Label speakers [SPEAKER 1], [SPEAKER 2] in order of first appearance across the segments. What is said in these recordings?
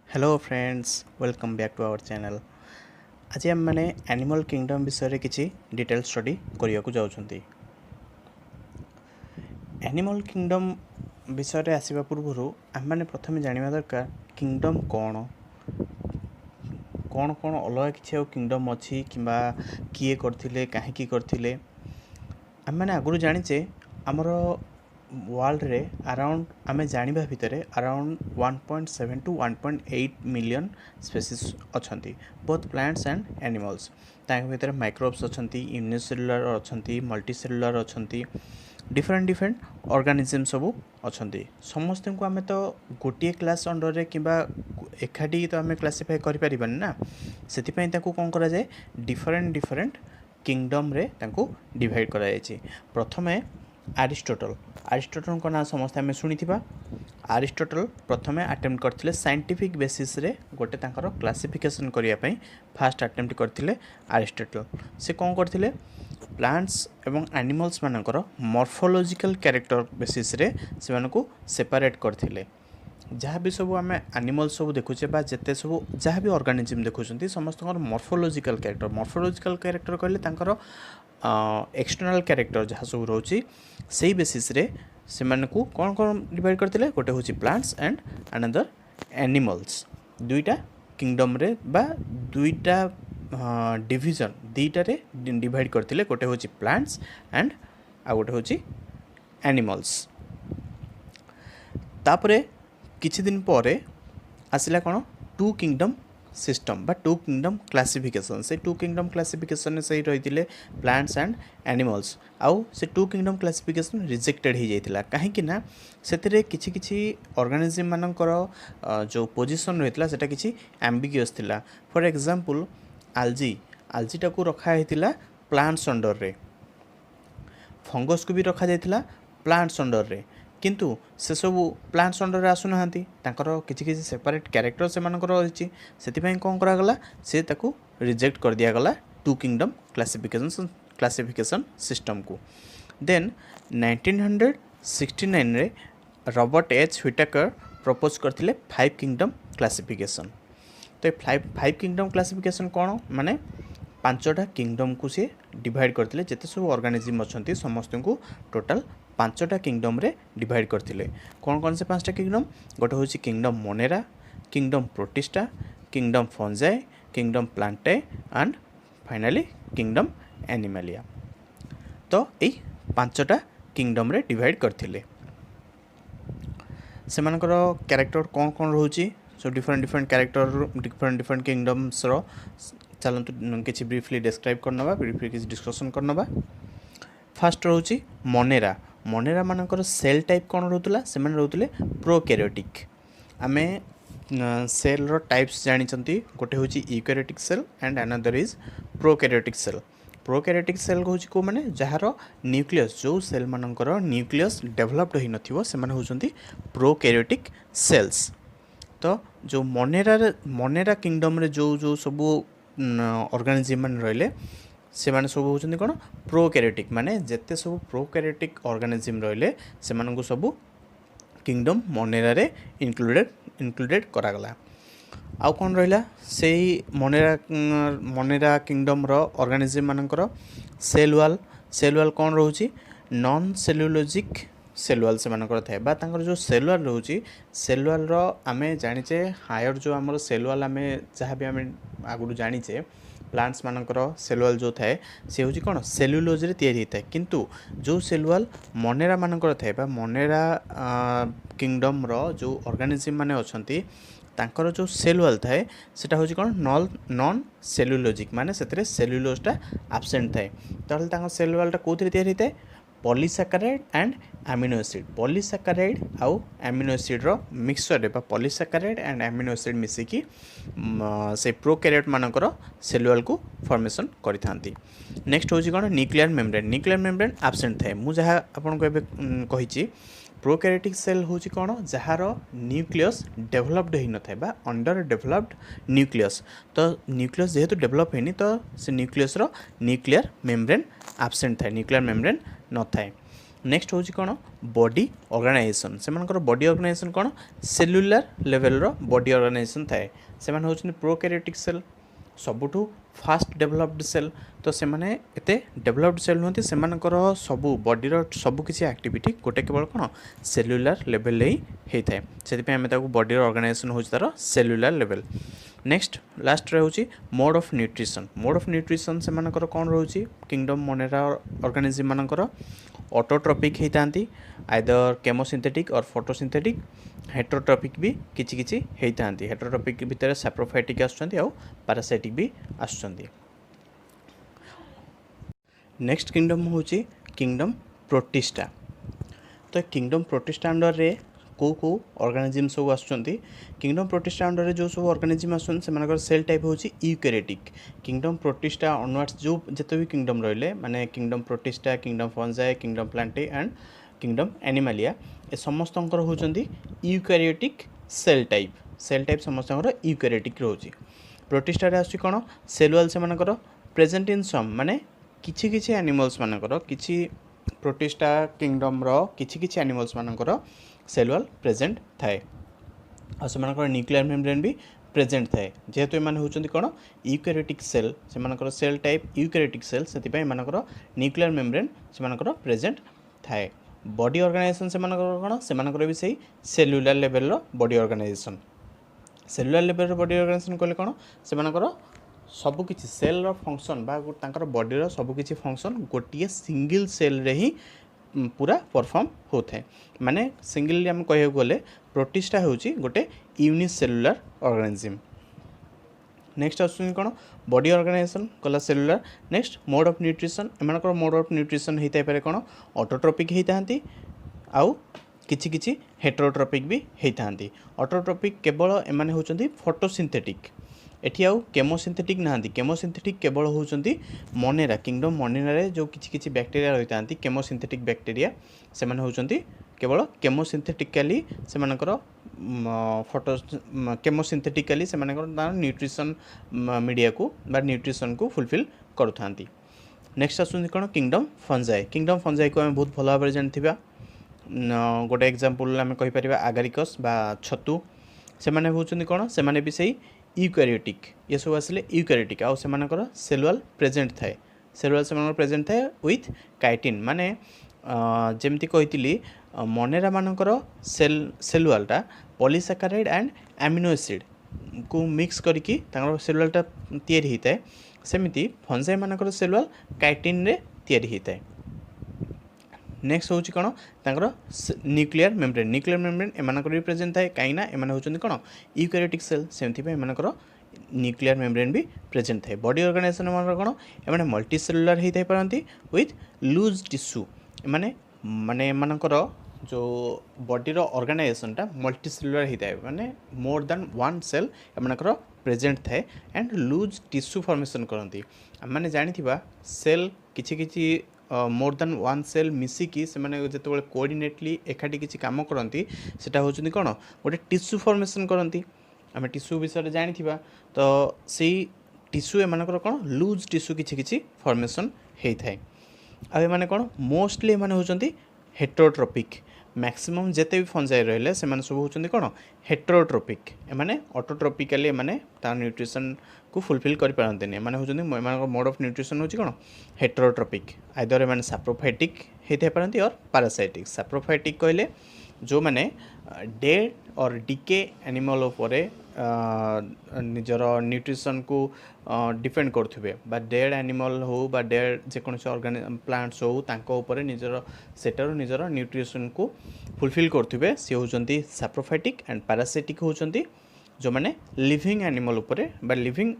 [SPEAKER 1] Hello friends, welcome back to our channel. आज आम मैंने एनिमल किंगडम विषय किसी डिटेल स्टडी करने को जाऊँगी। एनिमल किंगडम विषय आसवा पूर्व आम मैंने प्रथम जाना दरकार किंगडम कौन कौन कौन अलग किसी किंगडम अच्छी कि किए करथिले काहेकि करथिले। आम मैंने आगुरी जानीचे आमर वर्ल्ड रे अराउंड आमे जानिबा भितरे अराउंड 1.7 टू 1.8 मिलियन स्पेसीज अछंती, बोथ प्लांट्स एंड एनिमल्स। तांक भितरे माइक्रोब्स अछंती, यूनिसेलुलर अछंती, मल्टीसेलुलर अछंती, डिफरेंट डिफरेंट ऑर्गेनिज्म सब अछंती। समस्त को आमे तो गोटे क्लास अंडर रे किबा एकाठी तो आमे क्लासिफाई करि परिबन ना, सेति पई ताको कोन करा जाय डिफरेंट डिफरेंट किंगडम रे ताको डिवाइड करा जाय। प्रथमे आरिस्टोटल ना समस्ते आम शुणी। आरिस्टोटल प्रथमे अटेम्प्ट करथिले साइंटिफिक बेसिस रे गोटे तांकर क्लासिफिकेशन करिया पई फास्ट अटेम्प्ट करथिले आरिस्टोटल। से कौन करथिले प्लांट्स एवं एनिमल्स मानकर मॉर्फोलॉजिकल कैरेक्टर बेसिस रे से मानको सेपरेट करथिले। जहाँ भी सब आम एनिमल्स सब देखुचे बा जेते सब जहाँ भी ऑर्गेनिज्म देखुछंती समस्त मॉर्फोलॉजिकल कैरेक्टर कहले तांकर एक्सटर्नल कैरेक्टर जहाँ सब रोची से बेसिस रे से मानकू कौन कौन डिवाइड करथिले। गोटे होची प्लांट्स एंड अनदर एनिमल्स। दुईटा किंगडम रे बा दुईटा डिवीजन दुईटा रे डिवाइड करथिले। गोटे होची प्लांट्स एंड आ गोटे होची एनिमल्स। तापरे किछि दिन परे आसिला कौन टू किंगडम सिस्टम बा टू किंगडम क्लासिफिकेशन। से टू किंगडम क्लासिफिकेशन से रही प्लांट्स एंड एनिमल्स। आउ से टू किंगडम क्लासिफिकेशन रिजेक्टेड हो जाता कहीं ना से किछि किछि ऑर्गेनिज्म मानकर जो पोजीशन रही है किछि एम्बिगियस थिला। फॉर एग्जांपल आल्जीटा को रखा होता प्लांट्स अंडर रे, फंगस को भी रखा जाता प्लांट्स अंडर रे, किंतु से सब प्लांट्स अंडर आसुना किसी किसी सेपरेट कैरेक्टर से रही से कौन करागला से ताकू रिजेक्ट कर दिया गला टू किंगडम क्लासिफिकेशन सिस्टम को। देन 1969 रे रॉबर्ट एच व्हिटेकर प्रपोज करथिले 5 किंगडम क्लासिफिकेशन। तो ये फाइव किंगडम क्लासिफिकेशन कौन माने 5टा किंगडम को सी डिवाइड करथिले। जेते सब ऑर्गेनिज्म अछंती समस्त को टोटल 5टा किंगडम रे डिवाइड करथिले। कौन कौन से 5टा किंगडम? गोटे होची kingdom Monera, kingdom Protista, kingdom Fungi, kingdom प्लांटाई and finally kingdom Animalia. तो ये 5टा किंगडम रे डिवाइड करथिले। से मानकर कैरेक्टर कौन कौन रोची सो different different character different different kingdoms रो चलतु किसी ब्रीफली डिस्क्राइब करनबा, ब्रीफली किसी डिस्कशन करनबा। फास्ट रोची मोनेरा। मोनेरा मानकर सेल टाइप कौन रोतला से माने रोतले प्रोकैरियोटिक। आमे सेल रो टाइप्स जानिचंती, गोटे होची eukaryotic cell and another is prokaryotic cell. Prokaryotic cell होची को माने जहार न्यूक्लियस जो सेल मानकर न्यूक्लियस डेवलप्ड होई नथिवो से माने होचंती प्रोकैरियोटिक सेल्स। तो जो मोनेरा किंगडम रे जो जो सब ऑर्गेनिज्म मान रहिले से माने सब होचंती कोन प्रोकैरियोटिक। माने जेते सब प्रोकैरियोटिक ऑर्गेनिज्म रहिले से मानकु सब किंगडम मोनेरा रे इंक्लूडेड करागला। आउ कौन रहा से मोनेरा किंगडम रो ऑर्गेनिज्म मानकर सेल वाल कौन रोची नॉन सेलुलोजिक सेलुअल से मानकर थाए बा तांकर जो सेलुअल रोची सेलुअल रो आमे जानिचे हायर जो हमर सेलुअल आमे जहाँ भी आमे आगुरु जानिचे प्लांट्स मानकर सेलुअल जो थाए से होची कोन सेलुलोज रे तैयारी थाए, किंतु जो सेलुअल मोनेरा मानकर थाए बा मोनेरा किंगडम रो जो ऑर्गेनिज्म माने अछंती तांकर जो सेलुअल थाए सेटा होची कोन नॉन सेलुलोजिक। माने सेतरे सेलुलोजटा एब्सेंट थाए। ताहले तांकर सेलुअलटा कोथरे तैयारी थाए polysaccharide and amino acid. Polysaccharide आउ एमिनो एसिड रो मिक्सचर बा पॉलीसैकेराइड एंड एमिनो एसिड मिसिकी से प्रोकैरियोट मानकर सेलुअल को फॉर्मेशन करिथांती। नेक्स्ट होची कोन न्यूक्लियर मेम्ब्रेन एब्सेंट थाए। मु जहा आपन को एबे कहिची प्रोकैरियोटिक सेल होची कोन जहार न्यूक्लियस डेवलप्ड होई न थाए बा अंडर डेवलप्ड न्यूक्लियस। तो न्यूक्लियस जेहेतु डेवलप होइनी तो से न्यूक्लियस रो न्यूक्लियर मेम्ब्रेन एब्सेंट थाए, न्यूक्लियर मेम्ब्रेन न थाए। नेक्स्ट हूँ कौन बॉडी ऑर्गेनाइजेशन से बॉडी ऑर्गेनाइजेशन कौन सेलुलर लेवल रो बॉडी ऑर्गेनाइजेशन थाए से होउछन प्रोकैरियोटिक सेल सबुठू फास्ट डेभलप्ड सेल तो से एते डेभलप्ड सेल नुहति सेमानकर सबू बॉडी सबू किसी एक्टिविटी गोटे केवल कौन सेलुलर लेवल ही होता है से आम बॉडी ऑर्गेनाइजेशन हो तार सेलुलर लेवल। नेक्स्ट लास्ट रोचे मोड ऑफ न्यूट्रिशन से कौन रोचे किंगडम मोनेरा ऑर्गेनिज्म मानकर ऑटोट्रॉपिक होता आइदर केमोसिंथेटिक और फोटोसिंथेटिक हेट्रोट्रॉपिक भी किछि किछि होता हेट्रोट्रॉपिक भितर सैप्रोफाइटिक आसुचंती आउ पैरासाइटिक भी आसुचंती। नेक्स्ट किंगडम होची किंगडम प्रोटिस्टा तो किंगडम प्रोटिस्टा अंडर रे को ऑर्गेनिज्म सब आसुचंती किंगडम प्रोटिस्टा अंडर रे जो सब ऑर्गेनिज्म आसुचंती सेमानकर सेल टाइप होची यूकैरियोटिक किंगडम प्रोटिस्टा ऑनवर्ड्स जो जते भी किंगडम रहले माने kingdom Protista kingdom Fungi kingdom Plantae and kingdom Animalia ए समस्तंकर होचंती यूकैरियोटिक सेल टाइप समस्तंकर यूकैरियोटिक रोची। प्रोटिस्टा रे आसुची कोन सेलुअल सेमानकर प्रेजेंट इन सम माने किछि किछि एनिमल्स मानकर किछि प्रोटिस्टा किंगडम रो किछि किछि एनिमल्स मानकर सेलुअल प्रेजेंट थाए और सेमानकर न्यूक्लियर मेम्ब्रेन भी प्रेजेंट थाए जेहेतु एमाने होचंती कोन यूकैरियोटिक सेल सेमानकर सेल टाइप यूकैरियोटिक सेल सेति पय एमानकर न्यूक्लियर मेम्ब्रेन सेमानकर प्रेजेंट थाए। बॉडी ऑर्गेनाइजेशन सेमानकर कोन सेमानकर भी सही सेलुलर लेवल रो बॉडी ऑर्गेनाइजेशन सेलुलर लेवल रो बॉडी ऑर्गेनाइजेशन कहले कोन सेमानकर सबु किछि सेल रो फंक्शन बा तांकर बॉडी रो सबु किछि फंक्शन गोटिए सिंगल सेल रे ही पूरा परफॉर्म होता है माने सिंगल आम कह गले प्रोटिस्टा होची गोटे यूनिसेलुलर ऑर्गेनिज्म। नेक्स्ट आसुनी कोन बॉडी ऑर्गेनाइजेशन कला cellular. Next mode of nutrition एमानकर मोड ऑफ न्यूट्रिशन होता है कोन ऑटोट्रॉपिक होता आउ किछि किछि हेटेरोट्रॉपिक भी होता। ऑटोट्रॉपिक केवल एमाने होचंती फोटोसिंथेटिक एठी आउ केमोसिंथेटिक नाहांती केमोसिंथेटिक केवल होचंती मोनेरा किंगडम मोनेरा रे जो किछि किछि बैक्टीरिया रहितांती केमोसिंथेटिक बैक्टीरिया से माने होचंती केवल केमोसिंथेटिकली से मानकर फोटो केमोसिंथेटिकली से मानकर न्यूट्रिशन मीडिया को बा न्यूट्रिशन को फुलफिल करूथांती। नेक्स्ट आसुंती कोन किंगडम फंजाई को हम बहुत भल भाव जानथिबा गोटे एग्जांपल आम कहि परिबा आगारिकस बा छतु से माने होचंती कोन से माने भी सही यूकैरियोटिक ये सब आसले यूकैरियोटिक आउ सेमानकर सेलुअल प्रेजेंट थाए सेलुअल सेमानकर प्रेजेंट थाए विथ काइटिन माने जेमती कहितली मोनेरा मानकर सेलुअलटा पॉलीसैकेराइड एंड एमिनो एसिड को मिक्स करके तांकर सेलुअलटा तैयारी होता है सेमिति फंजाई मानकर सेलुअल काइटिन रे तैयारी होता है। नेक्स्ट होची कोन तांकर न्यूक्लियर मेम्ब्रेन एमानकर भी प्रेजेंट थाए काईना एमाने होचंती कोन यूकैरियोटिक सेल सेमथि पे एमानकर न्यूक्लियर मेम्ब्रेन भी प्रेजेंट थाए। बॉडी ऑर्गेनाइजेशन एमानकर कोन एमाने मल्टी सेलुलर हेइ थाइ परंती विथ लूज टिश्यू माने माने एमानकर जो बॉडी रो ऑर्गेनाइजेशनटा मल्टी सेलुलर हेइ थाए माने मोर देन वन सेल एमानकर प्रेजेंट थाए एंड लूज टिश्यू फॉर्मेशन करंती माने जानिथिबा सेल किछि किछि मोर देन वन सेल मिसिकी से माने जेतेबेले कोऑर्डिनेटली एकाठी किछि काम करंती सेटा होचंती कोन गोटे टिश्यू फॉर्मेशन करंती आमे टिश्यू विषय जानिथिबा तो सेही टिश्यू एमानकर कोन लूज टिश्यू किछि किछि फॉर्मेशन हेइ थाए आ एमाने कोन मोस्टली एमाने होचंती हेटेरोट्रॉपिक मैक्सिमम जेते भी फंजाई रहले से माने सब होचंती कोन हेटेरोट्रॉपिक एमाने ऑटोट्रॉपिकली एमाने ता न्यूट्रिशन को फुलफिल कर पारंते ने माने होचंती एमानकर मोड ऑफ न्यूट्रिशन होची कोन हेटेरोट्रॉपिक आइदर एमाने सैप्रोफाइटिक हेते पारंती और पैरासाइटिक। सैप्रोफाइटिक कहले जो माने डेड और डिके एनिमल उपरे निजर न्यूट्रिशन को डिपेंड करथुबे बा डेड एनिमल हो बा डेड जे कोनसे ऑर्गेनिज्म प्लांट्स हो तांको ऊपर निजर सेटर निजर न्यूट्रिशन को फुलफिल करथुबे से होचंती सैप्रोफाइटिक एंड पैरासाइटिक होचंती जो माने लिविंग एनिमल उपरे बा लिविंग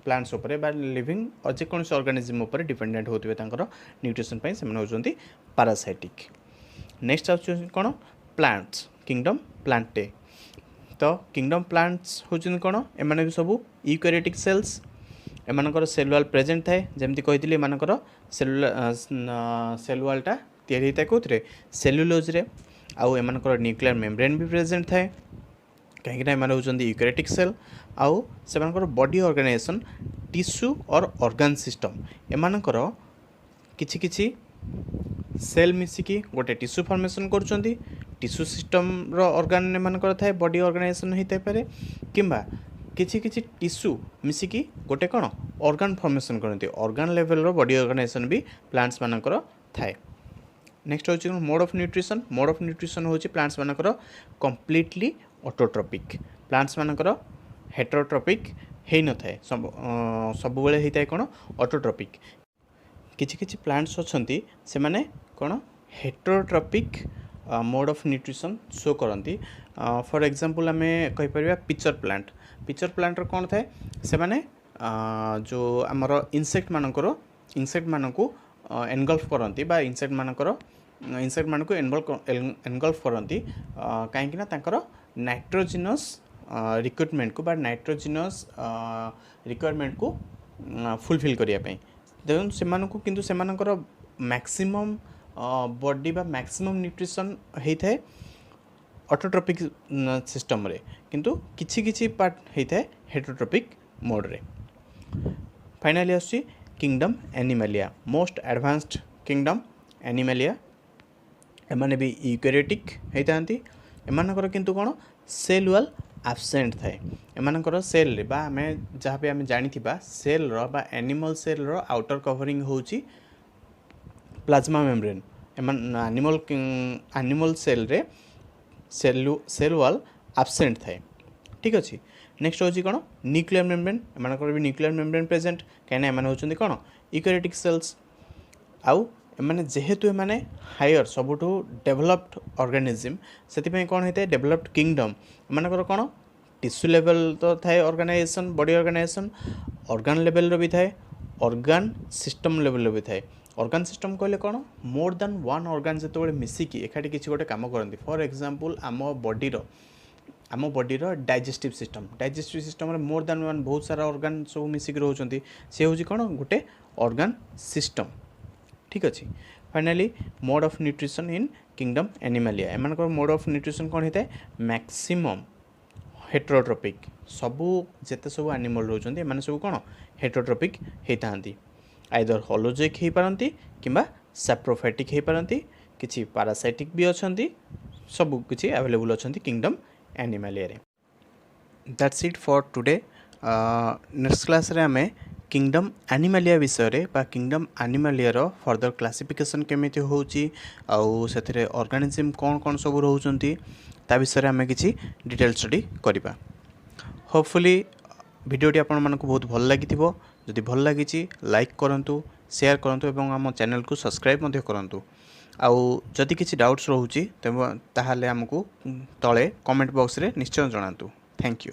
[SPEAKER 1] प्लांट्स उपरे बा लिविंग और जे कोनसे ऑर्गेनिज्म उपरे डिपेंडेंट होथुबे तांकर न्यूट्रिशन पई से माने होचंती पैरासाइटिक। नेक्स्ट आछन कोन प्लांट्स किंगडम प्लांटे तो किंगडम प्लांट्स होचन कोन एमाने भी सब यूकैरियोटिक सेल्स एमानकर सेलुअल प्रेजेंट थाए जेमती कहितली एमानकर सेलुअलटा तैयारी होता कोथरे सेलुलोज रे आउ एमानकर न्यूक्लियर मेम्ब्रेन भी प्रेजेंट थाए कहीं एमाने होचंती यूकैरियोटिक सेल आउ सेमानकर बॉडी ऑर्गेनाइजेशन टिश्यू और ऑर्गन सिस्टम एमानकर किछि किछि सेल मिसिकी गोटे टिश्यू फॉर्मेशन करुँच टिश्यू सिस्टम ऑर्गन मानकर थाए बॉडी ऑर्गेनाइजेशन होता पारे किंबा किछि किछि टिश्यू मिसिकी गोटे कौन ऑर्गन फॉर्मेशन करते ऑर्गन लेवल बॉडी ऑर्गेनाइजेशन भी प्लांट्स मानकर थाए। नेक्स्ट हूँ मोड ऑफ न्यूट्रिशन हूँ प्लांट्स मानकर कंप्लीटली ऑटोट्रोपिक प्लांट्स मानकर हेटेरोट्रोपिक हो न थाए सब बेले होता है कौन ऑटोट्रोपिक किछि किछि प्लांट्स अच्छी से माने कौन हेटेरोट्रोपिक मोड ऑफ न्यूट्रिशन शो करती फॉर एग्जांपल आम कहीपर पिचर प्लांट कौन थाए से माने जो आमर इंसेक्ट मानक एनगल्फ करती बा इंसेक्ट मानक एनगल्फ करती कहीं तांकर नाइट्रोजिनस रिक्रुटमेंट को बा नाइट्रोजिनस रिक्वायरमेंट को फुलफिल करने देखो से किंतु से मैक्सिमम बॉडी बा मैक्सिमम न्यूट्रिशन होता है ऑटोट्रोपिक सिस्टम रे किंतु किछि किछि पार्ट होता है हेटेरोट्रोपिक मोड रे। फाइनली आसुची kingdom Animalia most advanced kingdom Animalia एमाने भी यूकैरियोटिक होता एमानकर किंतु कौन सेल वॉल एब्सेंट थाए एमानकर सेल रे बा आमे जहाँ भी आमे जानिथिबा सेल रो बा animal cell row outer covering होची प्लाज्मा मेम्ब्रेन एनिमल सेल रे सेल वॉल एब्सेंट थाए ठीक अच्छे। नेक्स्ट होची कौन न्यूक्लियर मेम्ब्रेन एमानकर भी न्यूक्लियर मेम्ब्रेन प्रेजेंट कहीं एमाने होचंदी कौन यूकैरियोटिक सेल्स आउ एमाने जेहेतु एमाने हायर सबुठु डेभलप्ड ऑर्गेनिज्म से कौन होता है डेभलप्ड किंगडम एमानकर कौन टिश्यू लेवल तो थाए organisation body organisation organ level भी थाए ऑर्गन सिस्टम लेवल भी थाए ऑर्गन सिस्टम कहले कौन मोर देन वन ऑर्गन जो मिसिकी एकाठी किसी गोटे काम करती फॉर एग्जांपल आम बॉडीर डाइजेस्टिव सिस्टम रे मोर देन वन बहुत सारा ऑर्गन सब मिसिक रोचंती से हूँ कौन गोटे ऑर्गन सिस्टम ठीक अच्छे। Finally mode of nutrition in kingdom Animalia एमानकर मोड ऑफ न्यूट्रिशन कौन होता है मैक्सिमम हेटेरोट्रोपिक सबू जेते सब एनिमल रोचंती एमाने सब कौन हेटेरोट्रोपिक होता आइदर होलोजोइक हो पारती किंबा सैप्रोफाइटिक हो पारती किछि पैरासाइटिक भी अच्छी सब किछि अवेलेबल अच्छी किंगडम एनिमलिया रे। That's it for today next class रे आमे किंगडम एनिमलिया विषय रे बा किंगडम एनिमलिया रो फर्दर क्लासिफिकेशन केमिति होउची आउ सेथरे ऑर्गेनिज्म कौन कौन सब रोचंती ता विषय रे आमे किछि डिटेल स्टडी करिबा। होपफुली वीडियोटी आपण मानकु बहुत भल लागिथिबो जदि भल लागिछि लाइक करंतु शेयर करंतु एवं आम चैनल को सब्सक्राइब मध्य करंतु आउ जदि किछि डाउट्स रहउची ताहाले हमकु तळे कमेंट बॉक्स रे निश्चय जणांतु। Thank you.